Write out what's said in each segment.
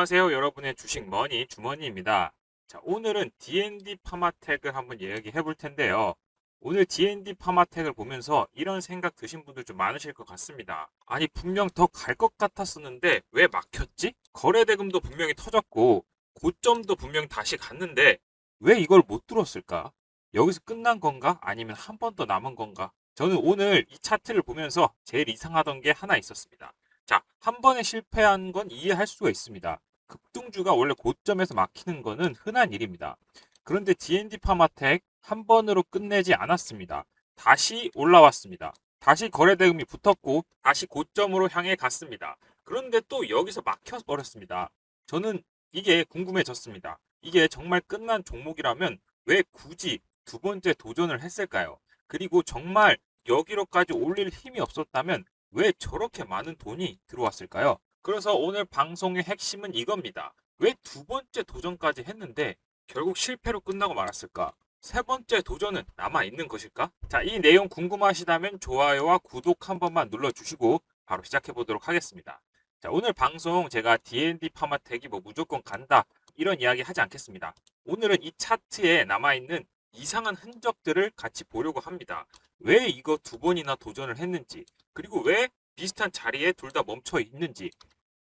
안녕하세요. 여러분의 주식 머니 주머니입니다. 자, 오늘은 D&D 파마텍을 한번 이야기해 볼 텐데요. 오늘 D&D 파마텍을 보면서 이런 생각 드신 분들 좀 많으실 것 같습니다. 아니, 분명 더 갈 것 같았었는데 왜 막혔지? 거래 대금도 분명히 터졌고 고점도 분명히 다시 갔는데 왜 이걸 못 뚫었을까? 여기서 끝난 건가? 아니면 한 번 더 남은 건가? 저는 오늘 이 차트를 보면서 제일 이상하던 게 하나 있었습니다. 자, 한 번에 실패한 건 이해할 수가 있습니다. 급등주가 원래 고점에서 막히는 거는 흔한 일입니다. 그런데 D&D 파마텍 한 번으로 끝내지 않았습니다. 다시 올라왔습니다. 다시 거래대금이 붙었고 다시 고점으로 향해 갔습니다. 그런데 또 여기서 막혀버렸습니다. 저는 이게 궁금해졌습니다. 이게 정말 끝난 종목이라면 왜 굳이 두 번째 도전을 했을까요? 그리고 정말 여기로까지 올릴 힘이 없었다면 왜 저렇게 많은 돈이 들어왔을까요? 그래서 오늘 방송의 핵심은 이겁니다. 왜 두 번째 도전까지 했는데 결국 실패로 끝나고 말았을까? 세 번째 도전은 남아 있는 것일까? 자, 이 내용 궁금하시다면 좋아요와 구독 한 번만 눌러주시고 바로 시작해 보도록 하겠습니다. 자, 오늘 방송 제가 D&D 파마텍이 뭐 무조건 간다 이런 이야기 하지 않겠습니다. 오늘은 이 차트에 남아 있는 이상한 흔적들을 같이 보려고 합니다. 왜 이거 두 번이나 도전을 했는지, 그리고 왜 비슷한 자리에 둘 다 멈춰 있는지,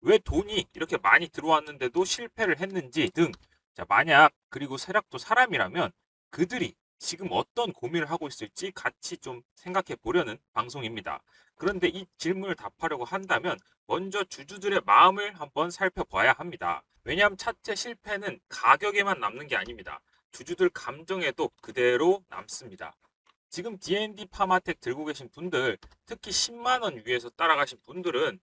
왜 돈이 이렇게 많이 들어왔는데도 실패를 했는지 등. 자, 만약 그리고 세력도 사람이라면 그들이 지금 어떤 고민을 하고 있을지 같이 좀 생각해 보려는 방송입니다. 그런데 이 질문을 답하려고 한다면 먼저 주주들의 마음을 한번 살펴봐야 합니다. 왜냐하면 차트의 실패는 가격에만 남는 게 아닙니다. 주주들 감정에도 그대로 남습니다. 지금 D&D 파마텍 들고 계신 분들, 특히 10만 원 위에서 따라가신 분들은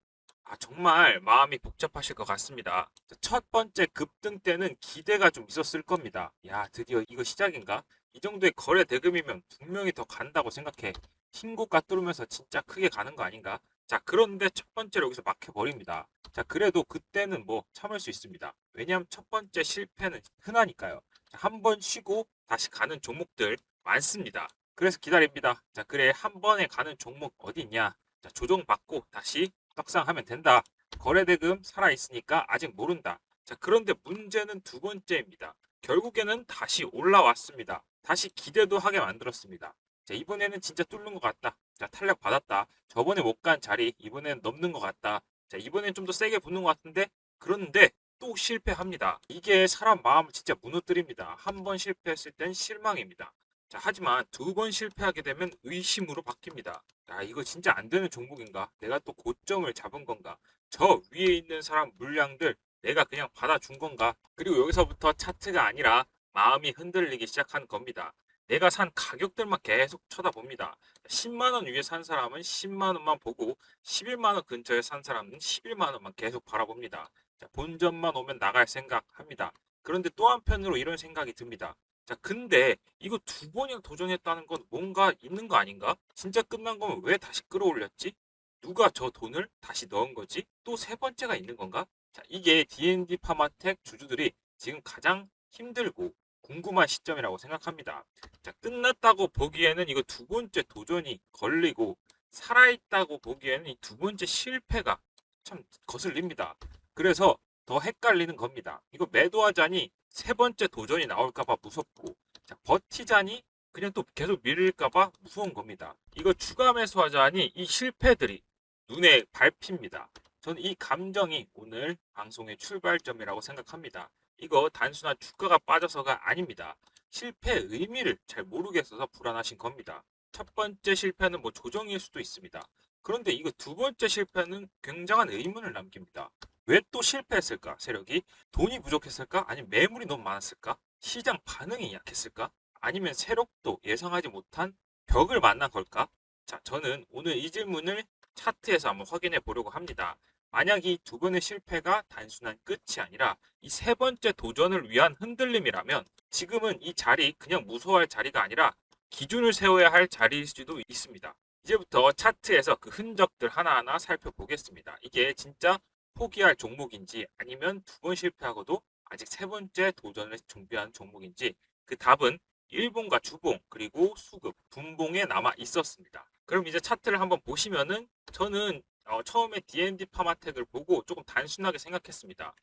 정말 마음이 복잡하실 것 같습니다. 첫 번째 급등 때는 기대가 좀 있었을 겁니다. 야, 드디어 이거 시작인가? 이 정도의 거래 대금이면 분명히 더 간다고 생각해. 흰고가 뚫으면서 진짜 크게 가는 거 아닌가? 자, 그런데 첫 번째로 여기서 막혀버립니다. 자, 그래도 그때는 뭐 참을 수 있습니다. 왜냐하면 첫 번째 실패는 흔하니까요. 한 번 쉬고 다시 가는 종목들 많습니다. 그래서 기다립니다. 자, 그래, 한 번에 가는 종목 어디 있냐? 자, 조정받고 다시 떡상하면 된다. 거래대금 살아있으니까 아직 모른다. 자, 그런데 문제는 두 번째입니다. 결국에는 다시 올라왔습니다. 다시 기대도 하게 만들었습니다. 자, 이번에는 진짜 뚫는 것 같다. 자, 탄력 받았다. 저번에 못 간 자리 이번엔 넘는 것 같다. 자, 이번엔 좀 더 세게 붙는 것 같은데, 그런데 또 실패합니다. 이게 사람 마음을 진짜 무너뜨립니다. 한 번 실패했을 땐 실망입니다. 자, 하지만 두 번 실패하게 되면 의심으로 바뀝니다. 야, 이거 진짜 안 되는 종목인가? 내가 또 고점을 잡은 건가? 저 위에 있는 사람 물량들 내가 그냥 받아준 건가? 그리고 여기서부터 차트가 아니라 마음이 흔들리기 시작한 겁니다. 내가 산 가격들만 계속 쳐다봅니다. 10만 원 위에 산 사람은 10만 원만 보고 11만 원 근처에 산 사람은 11만 원만 계속 바라봅니다. 자, 본전만 오면 나갈 생각합니다. 그런데 또 한편으로 이런 생각이 듭니다. 자, 근데 이거 두 번이나 도전했다는 건 뭔가 있는 거 아닌가? 진짜 끝난 거면 왜 다시 끌어올렸지? 누가 저 돈을 다시 넣은 거지? 또 세 번째가 있는 건가? 자, 이게 D&D 파마텍 주주들이 지금 가장 힘들고 궁금한 시점이라고 생각합니다. 자, 끝났다고 보기에는 이거 두 번째 도전이 걸리고 살아있다고 보기에는 이 두 번째 실패가 참 거슬립니다. 그래서 더 헷갈리는 겁니다. 이거 매도하자니 세 번째 도전이 나올까봐 무섭고, 자, 버티자니 그냥 또 계속 밀릴까봐 무서운 겁니다. 이거 추가 매수하자니 이 실패들이 눈에 밟힙니다. 저는 이 감정이 오늘 방송의 출발점이라고 생각합니다. 이거 단순한 주가가 빠져서가 아닙니다. 실패의 의미를 잘 모르겠어서 불안하신 겁니다. 첫 번째 실패는 뭐 조정일 수도 있습니다. 그런데 이거 두 번째 실패는 굉장한 의문을 남깁니다. 왜 또 실패했을까? 세력이 돈이 부족했을까? 아니면 매물이 너무 많았을까? 시장 반응이 약했을까? 아니면 세력도 예상하지 못한 벽을 만난 걸까? 자, 저는 오늘 이 질문을 차트에서 한번 확인해 보려고 합니다. 만약 이 두 번의 실패가 단순한 끝이 아니라 이 세 번째 도전을 위한 흔들림이라면 지금은 이 자리 그냥 무서워할 자리가 아니라 기준을 세워야 할 자리일 수도 있습니다. 이제부터 차트에서 그 흔적들 하나하나 살펴보겠습니다. 이게 진짜 포기할 종목인지 아니면 두 번 실패하고도 아직 세 번째 도전을 준비한 종목인지 그 답은 일봉과 주봉 그리고 수급, 분봉에 남아 있었습니다. 그럼 이제 차트를 한번 보시면은 저는 처음에 D&D 파마텍을 보고 조금 단순하게 생각했습니다.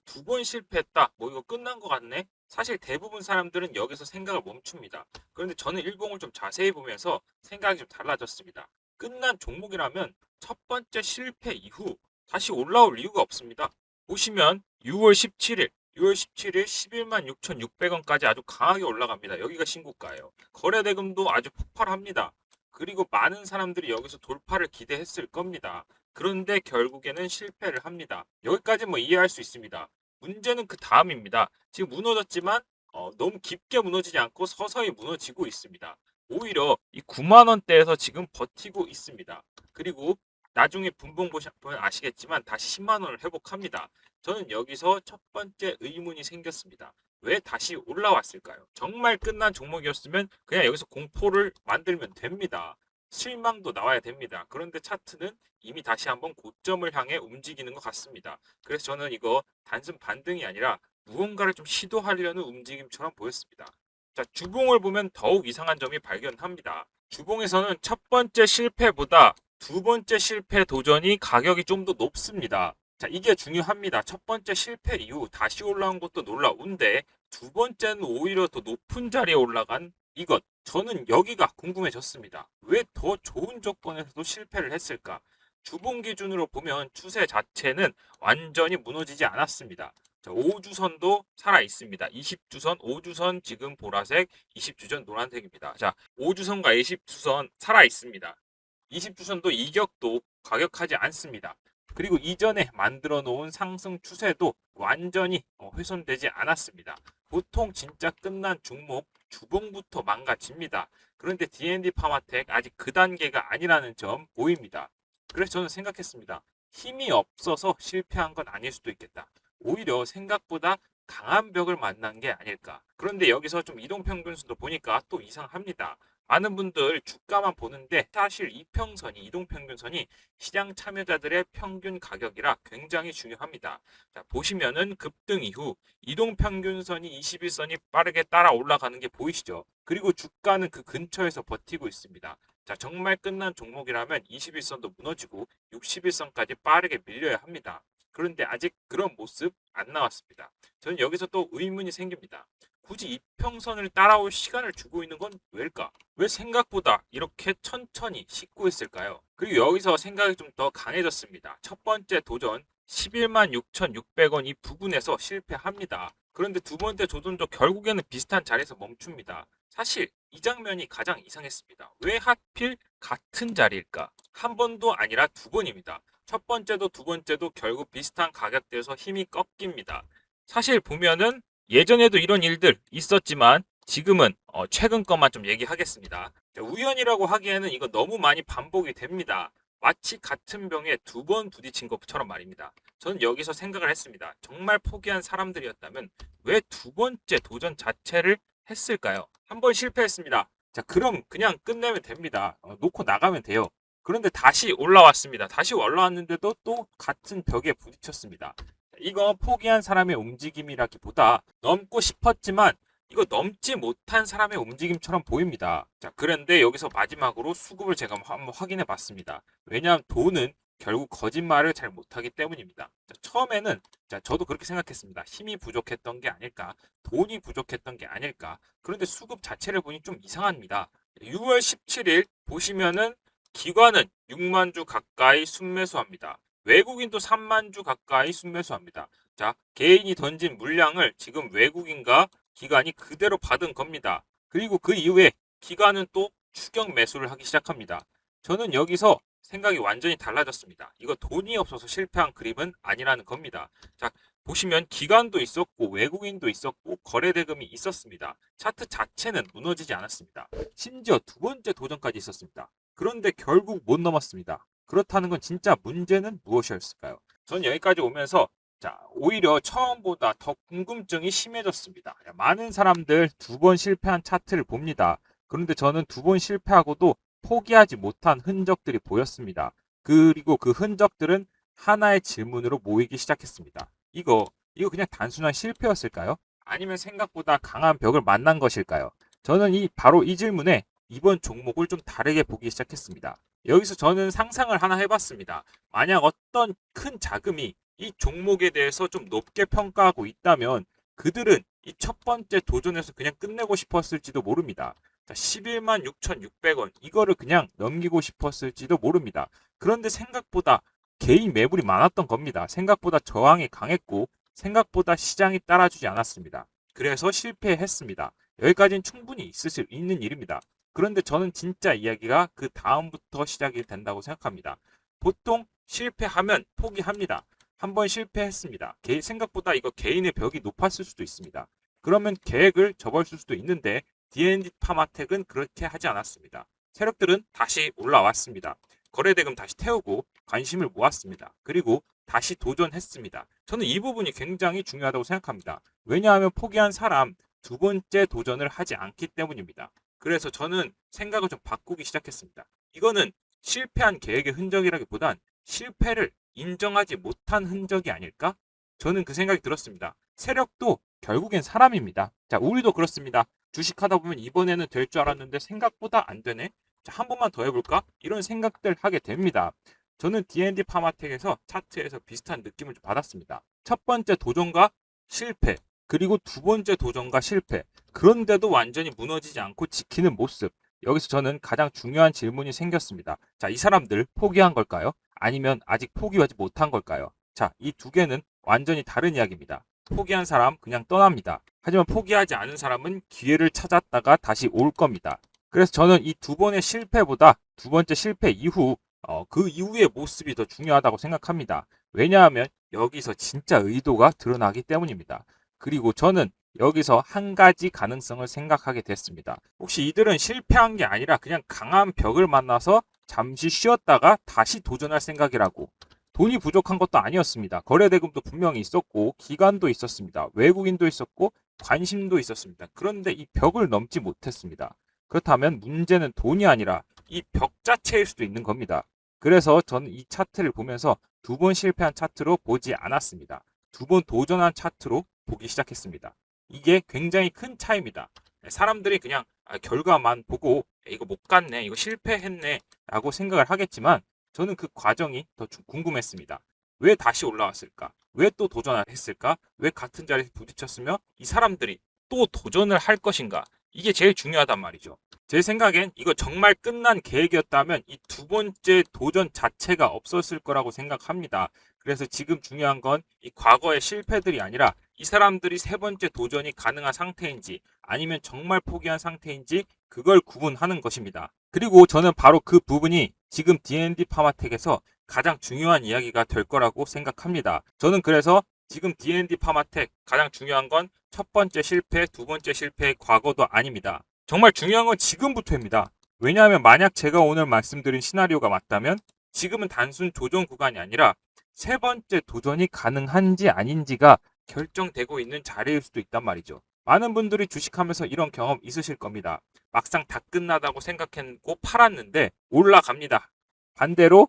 두 번 실패했다. 뭐 이거 끝난 것 같네. 사실 대부분 사람들은 여기서 생각을 멈춥니다. 그런데 저는 일봉을 좀 자세히 보면서 생각이 좀 달라졌습니다. 끝난 종목이라면 첫 번째 실패 이후 다시 올라올 이유가 없습니다. 보시면 6월 17일, 6월 17일 11만 6,600원까지 아주 강하게 올라갑니다. 여기가 신고가예요. 거래대금도 아주 폭발합니다. 그리고 많은 사람들이 여기서 돌파를 기대했을 겁니다. 그런데 결국에는 실패를 합니다. 여기까지 뭐 이해할 수 있습니다. 문제는 그 다음입니다. 지금 무너졌지만 너무 깊게 무너지지 않고 서서히 무너지고 있습니다. 오히려 이 9만 원대에서 지금 버티고 있습니다. 그리고 나중에 분봉 보면 아시겠지만 다시 10만 원을 회복합니다. 저는 여기서 첫 번째 의문이 생겼습니다. 왜 다시 올라왔을까요? 정말 끝난 종목이었으면 그냥 여기서 공포를 만들면 됩니다. 실망도 나와야 됩니다. 그런데 차트는 이미 다시 한번 고점을 향해 움직이는 것 같습니다. 그래서 저는 이거 단순 반등이 아니라 무언가를 좀 시도하려는 움직임처럼 보였습니다. 자, 주봉을 보면 더욱 이상한 점이 발견합니다. 주봉에서는 첫 번째 실패보다 두 번째 실패 도전이 가격이 좀 더 높습니다. 자, 이게 중요합니다. 첫 번째 실패 이후 다시 올라온 것도 놀라운데 두 번째는 오히려 더 높은 자리에 올라간 이것. 저는 여기가 궁금해졌습니다. 왜 더 좋은 조건에서도 실패를 했을까? 주봉 기준으로 보면 추세 자체는 완전히 무너지지 않았습니다. 자, 5주선도 살아 있습니다. 20주선, 5주선 지금 보라색, 20주선 노란색입니다. 자, 5주선과 20주선 살아 있습니다. 20주선도 이격도 과격하지 않습니다. 그리고 이전에 만들어 놓은 상승 추세도 완전히 훼손되지 않았습니다. 보통 진짜 끝난 종목 주봉부터 망가집니다. 그런데 D&D 파마텍 아직 그 단계가 아니라는 점 보입니다. 그래서 저는 생각했습니다. 힘이 없어서 실패한 건 아닐 수도 있겠다. 오히려 생각보다 강한 벽을 만난 게 아닐까. 그런데 여기서 좀 이동평균선도 보니까 또 이상합니다. 많은 분들 주가만 보는데 사실 이평선이 이동평균선이 시장 참여자들의 평균 가격이라 굉장히 중요합니다. 자, 보시면은 급등 이후 이동평균선이 21선이 빠르게 따라 올라가는 게 보이시죠? 그리고 주가는 그 근처에서 버티고 있습니다. 자, 정말 끝난 종목이라면 21선도 무너지고 61선까지 빠르게 밀려야 합니다. 그런데 아직 그런 모습 안 나왔습니다. 저는 여기서 또 의문이 생깁니다. 굳이 이평선을 따라올 시간을 주고 있는 건 왜일까? 왜 생각보다 이렇게 천천히 싣고 있을까요? 그리고 여기서 생각이 좀 더 강해졌습니다. 첫 번째 도전 11만 6,600원 이 부근에서 실패합니다. 그런데 두 번째 도전도 결국에는 비슷한 자리에서 멈춥니다. 사실 이 장면이 가장 이상했습니다. 왜 하필 같은 자리일까? 한 번도 아니라 두 번입니다. 첫 번째도 두 번째도 결국 비슷한 가격대에서 힘이 꺾입니다. 사실 보면은 예전에도 이런 일들 있었지만 지금은 최근 것만 좀 얘기하겠습니다. 우연이라고 하기에는 이거 너무 많이 반복이 됩니다. 마치 같은 병에 두 번 부딪힌 것처럼 말입니다. 저는 여기서 생각을 했습니다. 정말 포기한 사람들이었다면 왜 두 번째 도전 자체를 했을까요? 한 번 실패했습니다. 자, 그럼 그냥 끝내면 됩니다. 놓고 나가면 돼요. 그런데 다시 올라왔습니다. 다시 올라왔는데도 또 같은 벽에 부딪혔습니다. 이거 포기한 사람의 움직임이라기보다 넘고 싶었지만 이거 넘지 못한 사람의 움직임처럼 보입니다. 자, 그런데 여기서 마지막으로 수급을 제가 한번 확인해 봤습니다. 왜냐하면 돈은 결국 거짓말을 잘 못하기 때문입니다. 자, 처음에는 저도 그렇게 생각했습니다. 힘이 부족했던 게 아닐까, 돈이 부족했던 게 아닐까. 그런데 수급 자체를 보니 좀 이상합니다. 6월 17일 보시면은 기관은 6만 주 가까이 순매수합니다. 외국인도 3만 주 가까이 순매수합니다. 자, 개인이 던진 물량을 지금 외국인과 기관이 그대로 받은 겁니다. 그리고 그 이후에 기관은 또 추격 매수를 하기 시작합니다. 저는 여기서 생각이 완전히 달라졌습니다. 이거 돈이 없어서 실패한 그림은 아니라는 겁니다. 자, 보시면 기관도 있었고 외국인도 있었고 거래 대금이 있었습니다. 차트 자체는 무너지지 않았습니다. 심지어 두 번째 도전까지 있었습니다. 그런데 결국 못 넘었습니다. 그렇다는 건 진짜 문제는 무엇이었을까요? 전 여기까지 오면서 오히려 처음보다 더 궁금증이 심해졌습니다. 많은 사람들 두 번 실패한 차트를 봅니다. 그런데 저는 두 번 실패하고도 포기하지 못한 흔적들이 보였습니다. 그리고 그 흔적들은 하나의 질문으로 모이기 시작했습니다. 이거 그냥 단순한 실패였을까요? 아니면 생각보다 강한 벽을 만난 것일까요? 저는 바로 이 질문에 이번 종목을 좀 다르게 보기 시작했습니다. 여기서 저는 상상을 하나 해봤습니다. 만약 어떤 큰 자금이 이 종목에 대해서 좀 높게 평가하고 있다면 그들은 이 첫 번째 도전에서 그냥 끝내고 싶었을지도 모릅니다. 자, 11만 6,600원 이거를 그냥 넘기고 싶었을지도 모릅니다. 그런데 생각보다 개인 매물이 많았던 겁니다. 생각보다 저항이 강했고 생각보다 시장이 따라주지 않았습니다. 그래서 실패했습니다. 여기까지는 충분히 있을 수 있는 일입니다. 그런데 저는 진짜 이야기가 그 다음부터 시작이 된다고 생각합니다. 보통 실패하면 포기합니다. 한번 실패했습니다. 생각보다 이거 개인의 벽이 높았을 수도 있습니다. 그러면 계획을 접었을 수도 있는데 D&D 파마텍은 그렇게 하지 않았습니다. 세력들은 다시 올라왔습니다. 거래대금 다시 태우고 관심을 모았습니다. 그리고 다시 도전했습니다. 저는 이 부분이 굉장히 중요하다고 생각합니다. 왜냐하면 포기한 사람 두 번째 도전을 하지 않기 때문입니다. 그래서 저는 생각을 좀 바꾸기 시작했습니다. 이거는 실패한 계획의 흔적이라기보단 실패를 인정하지 못한 흔적이 아닐까? 저는 그 생각이 들었습니다. 세력도 결국엔 사람입니다. 자, 우리도 그렇습니다. 주식하다 보면 이번에는 될 줄 알았는데 생각보다 안 되네. 자, 한 번만 더 해볼까? 이런 생각들 하게 됩니다. 저는 D&D 파마텍에서 차트에서 비슷한 느낌을 좀 받았습니다. 첫 번째 도전과 실패, 그리고 두 번째 도전과 실패. 그런데도 완전히 무너지지 않고 지키는 모습. 여기서 저는 가장 중요한 질문이 생겼습니다. 자, 이 사람들 포기한 걸까요? 아니면 아직 포기하지 못한 걸까요? 자, 이 두 개는 완전히 다른 이야기입니다. 포기한 사람 그냥 떠납니다. 하지만 포기하지 않은 사람은 기회를 찾았다가 다시 올 겁니다. 그래서 저는 이 두 번의 실패보다 두 번째 실패 이후 그 이후의 모습이 더 중요하다고 생각합니다. 왜냐하면 여기서 진짜 의도가 드러나기 때문입니다. 그리고 저는 여기서 한 가지 가능성을 생각하게 됐습니다. 혹시 이들은 실패한 게 아니라 그냥 강한 벽을 만나서 잠시 쉬었다가 다시 도전할 생각이라고. 돈이 부족한 것도 아니었습니다. 거래대금도 분명히 있었고 기간도 있었습니다. 외국인도 있었고 관심도 있었습니다. 그런데 이 벽을 넘지 못했습니다. 그렇다면 문제는 돈이 아니라 이 벽 자체일 수도 있는 겁니다. 그래서 저는 이 차트를 보면서 두 번 실패한 차트로 보지 않았습니다. 두 번 도전한 차트로 보기 시작했습니다. 이게 굉장히 큰 차이입니다. 사람들이 그냥 결과만 보고 이거 못 갔네, 이거 실패했네 라고 생각을 하겠지만 저는 그 과정이 더 궁금했습니다. 왜 다시 올라왔을까? 왜 또 도전을 했을까? 왜 같은 자리에서 부딪혔으며 이 사람들이 또 도전을 할 것인가? 이게 제일 중요하단 말이죠. 제 생각엔 이거 정말 끝난 계획이었다면 이 두 번째 도전 자체가 없었을 거라고 생각합니다. 그래서 지금 중요한 건 이 과거의 실패들이 아니라 이 사람들이 세 번째 도전이 가능한 상태인지 아니면 정말 포기한 상태인지 그걸 구분하는 것입니다. 그리고 저는 바로 그 부분이 지금 D&D 파마텍에서 가장 중요한 이야기가 될 거라고 생각합니다. 저는 그래서 지금 D&D 파마텍 가장 중요한 건 첫 번째 실패, 두 번째 실패의 과거도 아닙니다. 정말 중요한 건 지금부터입니다. 왜냐하면 만약 제가 오늘 말씀드린 시나리오가 맞다면 지금은 단순 조정 구간이 아니라 세 번째 도전이 가능한지 아닌지가 결정되고 있는 자리일 수도 있단 말이죠. 많은 분들이 주식하면서 이런 경험 있으실 겁니다. 막상 다 끝나다고 생각했고 팔았는데 올라갑니다. 반대로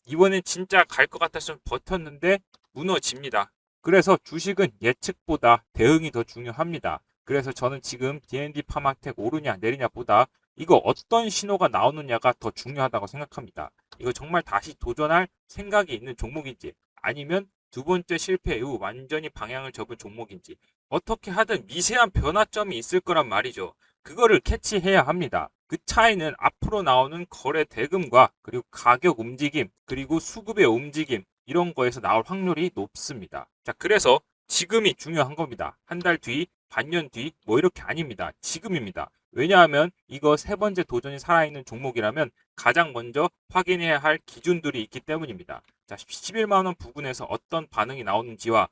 이번엔 진짜 갈 것 같아서 버텼는데 무너집니다. 그래서 주식은 예측보다 대응이 더 중요합니다. 그래서 저는 지금 D&D 파마텍 오르냐 내리냐 보다 이거 어떤 신호가 나오느냐가 더 중요하다고 생각합니다. 이거 정말 다시 도전할 생각이 있는 종목인지 아니면 두 번째 실패 이후 완전히 방향을 접은 종목인지 어떻게 하든 미세한 변화점이 있을 거란 말이죠. 그거를 캐치해야 합니다. 그 차이는 앞으로 나오는 거래 대금과 그리고 가격 움직임 그리고 수급의 움직임 이런 거에서 나올 확률이 높습니다. 자, 그래서 지금이 중요한 겁니다. 한 달 뒤, 반년 뒤, 뭐 이렇게 아닙니다. 지금입니다. 왜냐하면 이거 세 번째 도전이 살아있는 종목이라면 가장 먼저 확인해야 할 기준들이 있기 때문입니다. 자, 11만 원 부근에서 어떤 반응이 나오는지와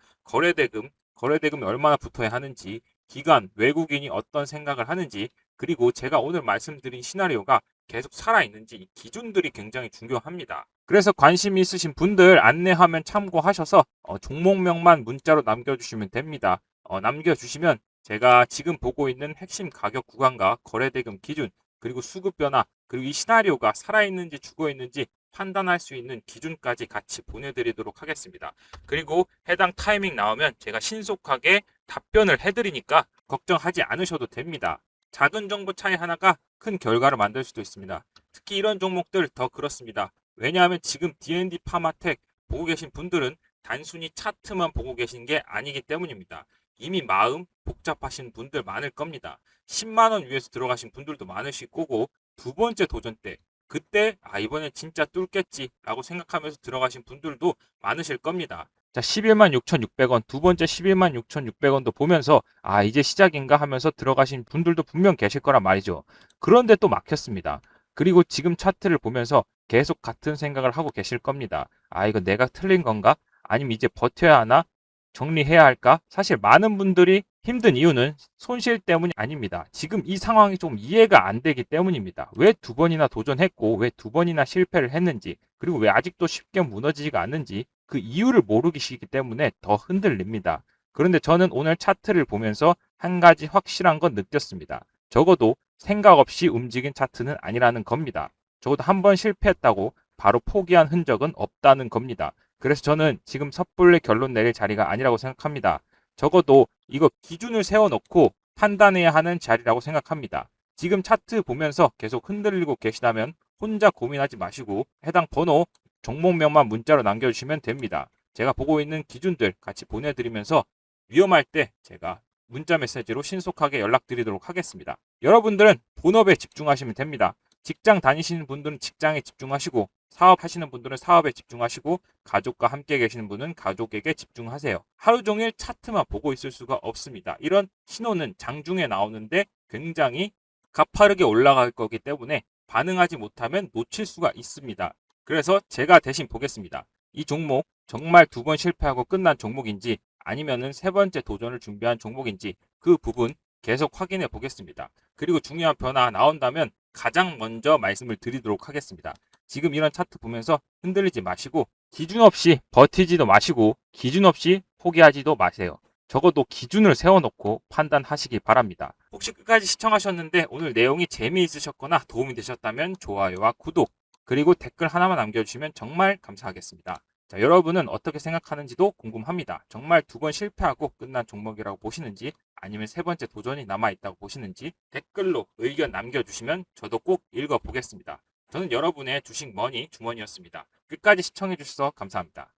거래대금이 얼마나 붙어야 하는지, 기간, 외국인이 어떤 생각을 하는지, 그리고 제가 오늘 말씀드린 시나리오가 계속 살아있는지 이 기준들이 굉장히 중요합니다. 그래서 관심 있으신 분들 안내하면 참고하셔서 종목명만 문자로 남겨주시면 됩니다. 남겨주시면 제가 지금 보고 있는 핵심 가격 구간과 거래대금 기준 그리고 수급 변화 그리고 이 시나리오가 살아있는지 죽어있는지 판단할 수 있는 기준까지 같이 보내드리도록 하겠습니다. 그리고 해당 타이밍 나오면 제가 신속하게 답변을 해드리니까 걱정하지 않으셔도 됩니다. 작은 정보 차이 하나가 큰 결과를 만들 수도 있습니다. 특히 이런 종목들 더 그렇습니다. 왜냐하면 지금 D&D 파마텍 보고 계신 분들은 단순히 차트만 보고 계신 게 아니기 때문입니다. 이미 마음 복잡하신 분들 많을 겁니다. 10만 원 위에서 들어가신 분들도 많으실 거고 두 번째 도전 때 그때 이번엔 진짜 뚫겠지라고 생각하면서 들어가신 분들도 많으실 겁니다. 자, 11만 6,600원 두 번째 11만 6,600원도 보면서 이제 시작인가 하면서 들어가신 분들도 분명 계실 거란 말이죠. 그런데 또 막혔습니다. 그리고 지금 차트를 보면서 계속 같은 생각을 하고 계실 겁니다. 이거 내가 틀린 건가? 아니면 이제 버텨야 하나? 정리해야 할까? 사실 많은 분들이 힘든 이유는 손실 때문이 아닙니다. 지금 이 상황이 좀 이해가 안 되기 때문입니다. 왜 두 번이나 도전했고 왜 두 번이나 실패를 했는지 그리고 왜 아직도 쉽게 무너지지가 않는지 그 이유를 모르시기 때문에 더 흔들립니다. 그런데 저는 오늘 차트를 보면서 한 가지 확실한 건 느꼈습니다. 적어도 생각 없이 움직인 차트는 아니라는 겁니다. 적어도 한 번 실패했다고 바로 포기한 흔적은 없다는 겁니다. 그래서 저는 지금 섣불리 결론 내릴 자리가 아니라고 생각합니다. 적어도 이거 기준을 세워놓고 판단해야 하는 자리라고 생각합니다. 지금 차트 보면서 계속 흔들리고 계시다면 혼자 고민하지 마시고 해당 번호, 종목명만 문자로 남겨주시면 됩니다. 제가 보고 있는 기준들 같이 보내드리면서 위험할 때 제가 문자 메시지로 신속하게 연락드리도록 하겠습니다. 여러분들은 본업에 집중하시면 됩니다. 직장 다니시는 분들은 직장에 집중하시고 사업하시는 분들은 사업에 집중하시고 가족과 함께 계시는 분은 가족에게 집중하세요. 하루 종일 차트만 보고 있을 수가 없습니다. 이런 신호는 장중에 나오는데 굉장히 가파르게 올라갈 거기 때문에 반응하지 못하면 놓칠 수가 있습니다. 그래서 제가 대신 보겠습니다. 이 종목 정말 두 번 실패하고 끝난 종목인지 아니면은 세 번째 도전을 준비한 종목인지 그 부분 계속 확인해 보겠습니다. 그리고 중요한 변화 나온다면 가장 먼저 말씀을 드리도록 하겠습니다. 지금 이런 차트 보면서 흔들리지 마시고 기준 없이 버티지도 마시고 기준 없이 포기하지도 마세요. 적어도 기준을 세워놓고 판단하시기 바랍니다. 혹시 끝까지 시청하셨는데 오늘 내용이 재미있으셨거나 도움이 되셨다면 좋아요와 구독 그리고 댓글 하나만 남겨주시면 정말 감사하겠습니다. 자, 여러분은 어떻게 생각하는지도 궁금합니다. 정말 두 번 실패하고 끝난 종목이라고 보시는지 아니면 세 번째 도전이 남아있다고 보시는지 댓글로 의견 남겨주시면 저도 꼭 읽어보겠습니다. 저는 여러분의 주식 머니 주머니였습니다. 끝까지 시청해주셔서 감사합니다.